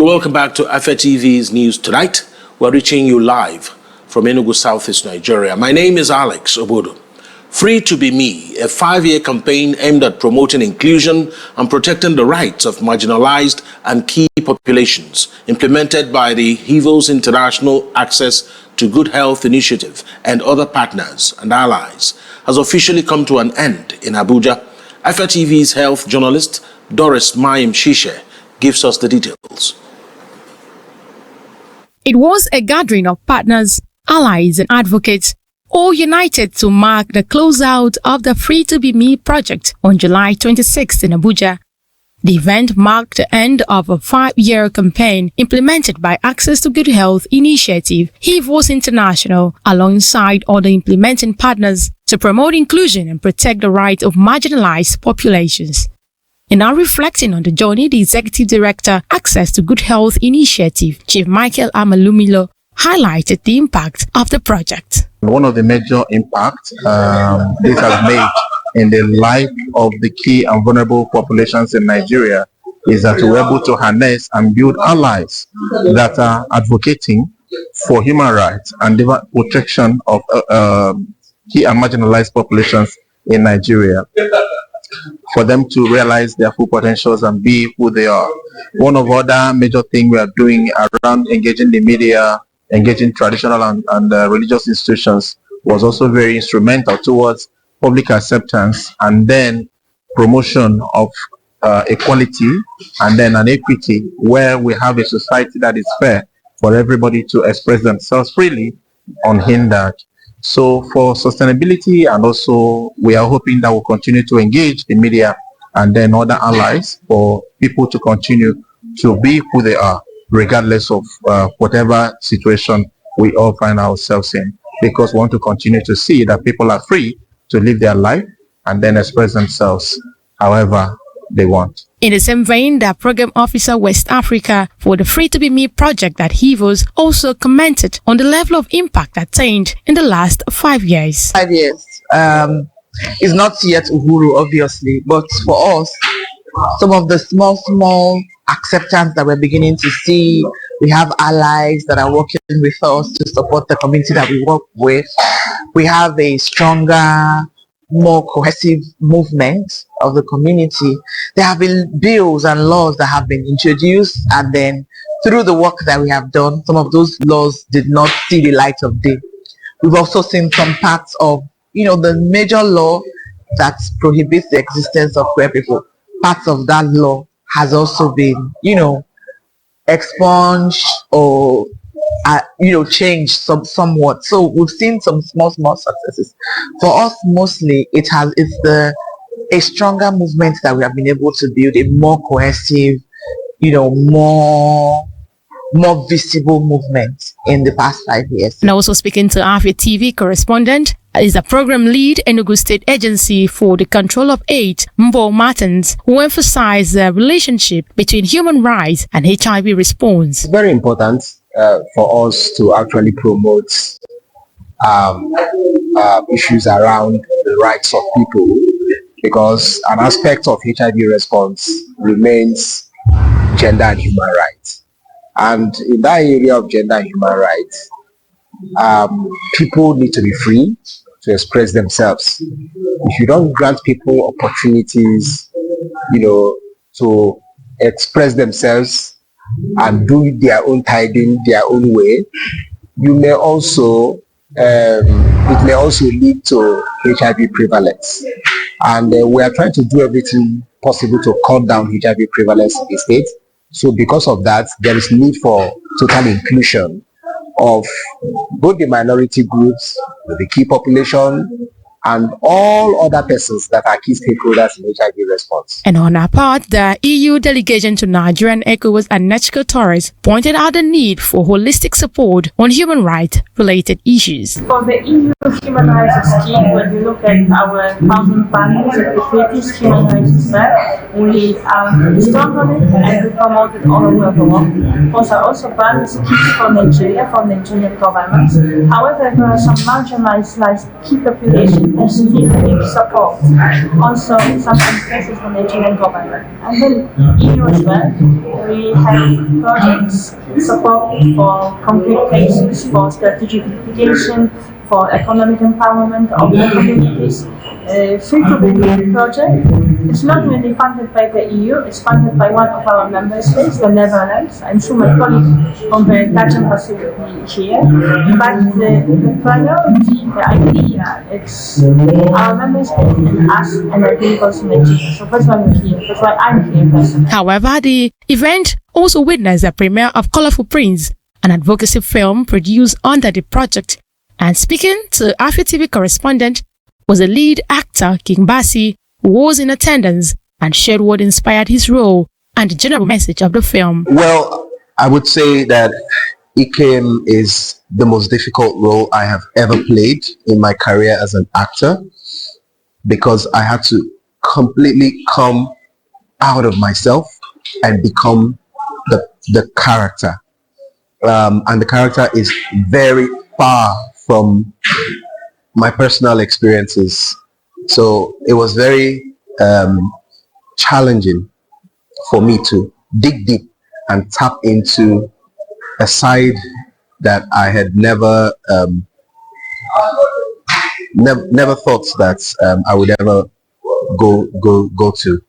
You're welcome back to Afia TV's News Tonight. We're reaching you live from Enugu, Southeast Nigeria. My name is Alex Obodo. Free to be Me, a 5-year campaign aimed at promoting inclusion and protecting the rights of marginalized and key populations, implemented by the Hivos International Access to Good Health Initiative and other partners and allies, has officially come to an end in Abuja. Afia TV's health journalist, Doris Mayim-Shishe, gives us the details. It was a gathering of partners, allies, and advocates, all united to mark the closeout of the Free to Be Me project on July 26 in Abuja. The event marked the end of a 5-year campaign implemented by Access to Good Health Initiative, Hivos International, alongside other implementing partners to promote inclusion and protect the rights of marginalized populations. In now reflecting on the journey, the Executive Director, Access to Good Health Initiative, Chief Michael Amalumilo, highlighted the impact of the project. One of the major impacts this has made in the life of the key and vulnerable populations in Nigeria is that we're able to harness and build allies that are advocating for human rights and the protection of key and marginalized populations in Nigeria, for them to realize their full potentials and be who they are. One of the other major things we are doing around engaging the media, engaging traditional and religious institutions was also very instrumental towards public acceptance and then promotion of equality and then an equity where we have a society that is fair for everybody to express themselves freely unhindered. So for sustainability, and also we are hoping that we'll continue to engage the media and then other allies for people to continue to be who they are, regardless of whatever situation we all find ourselves in, because we want to continue to see that people are free to live their life and then express themselves however they want. In the same vein, the Program Officer West Africa for the Free to Be Me project at Hivos also commented on the level of impact attained in the last 5 years. 5 years is not yet Uhuru, obviously, but for us, some of the small acceptance that we're beginning to see, we have allies that are working with us to support the community that we work with. We have a stronger, more cohesive movement of the community. There have been bills and laws that have been introduced, and then through the work that we have done, some of those laws did not see the light of day. We've also seen some parts of, the major law that prohibits the existence of queer people. Parts of that law has also been, expunged or, changed somewhat. So we've seen some small successes. For us, mostly, it's a stronger movement that we have been able to build, a more cohesive, more visible movement in the past 5 years. And also speaking to Afia TV correspondent is the program lead Enugu State Agency for the Control of AIDS, Mbo Martins, who emphasized the relationship between human rights and HIV response. It's very important for us to actually promote issues around the rights of people, because an aspect of HIV response remains gender and human rights. And in that area of gender and human rights, people need to be free to express themselves. If you don't grant people opportunities, to express themselves and do their own tithing their own way, it may also lead to HIV prevalence. And we are trying to do everything possible to cut down HIV prevalence in the state. So because of that, there is need for total inclusion of both the minority groups, the key population, and all other persons that are key stakeholders in HIV response. And on our part, the EU delegation to Nigeria and ECOWAS and Nechco Torres pointed out the need for holistic support on human rights-related issues. For the EU human rights scheme, when you look at our founding partners and the British human rights there, we are strong on it and we promote it all over the world. Of course, I also ban schemes from Nigeria, from the Nigerian government. However, there are some marginalized key populations extremely support also some cases from the Nigerian government. And then EU as well, we have projects support for concrete cases, for strategic education, for economic empowerment of the communities. Free to be project is not really funded by the EU, it's funded by one of our member states, the Netherlands. I'm sure my colleague from the Dutch embassy will be here. But the priority, the idea, it's our member state and us, and I think also Nigeria. So that's why we're here, that's why I'm here personally. However, the event also witnessed the premiere of Colorful Prince, an advocacy film produced under the project. And speaking to Afia TV correspondent was the lead actor King Bassi, who was in attendance and shared what inspired his role and the general message of the film. Well, I would say that Ikem is the most difficult role I have ever played in my career as an actor, because I had to completely come out of myself and become the character. And the character is very far from my personal experiences. So it was very challenging for me to dig deep and tap into a side that I had never thought that I would ever go to.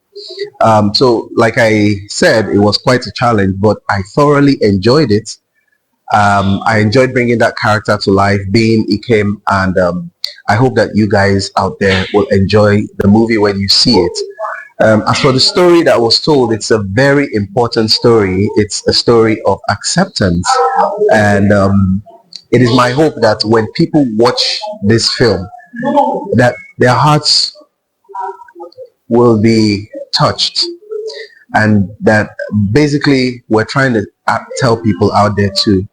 So like I said, it was quite a challenge, but I thoroughly enjoyed it. I enjoyed bringing that character to life, being Ikem, and I hope that you guys out there will enjoy the movie when you see it. As for the story that was told, it's a very important story. It's a story of acceptance, and it is my hope that when people watch this film, that their hearts will be touched, and that basically we're trying to tell people out there to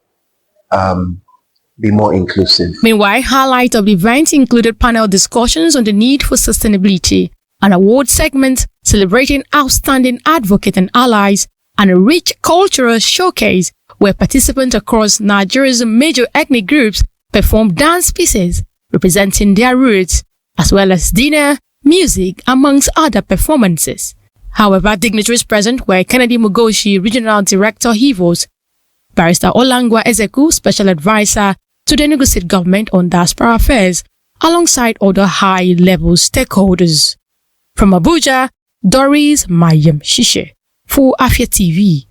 be more inclusive. Meanwhile, highlight of the event included panel discussions on the need for sustainability, an award segment celebrating outstanding advocates and allies, and a rich cultural showcase where participants across Nigeria's major ethnic groups performed dance pieces representing their roots, as well as dinner, music, amongst other performances. However, dignitaries present were Kennedy Mugoshi, Regional Director Hivos, Barrister Olangwa Ezeku, Special Advisor to the Enugu State Government on Diaspora Affairs, alongside other high-level stakeholders. From Abuja, Doris Mayim-Shishe for Afia TV.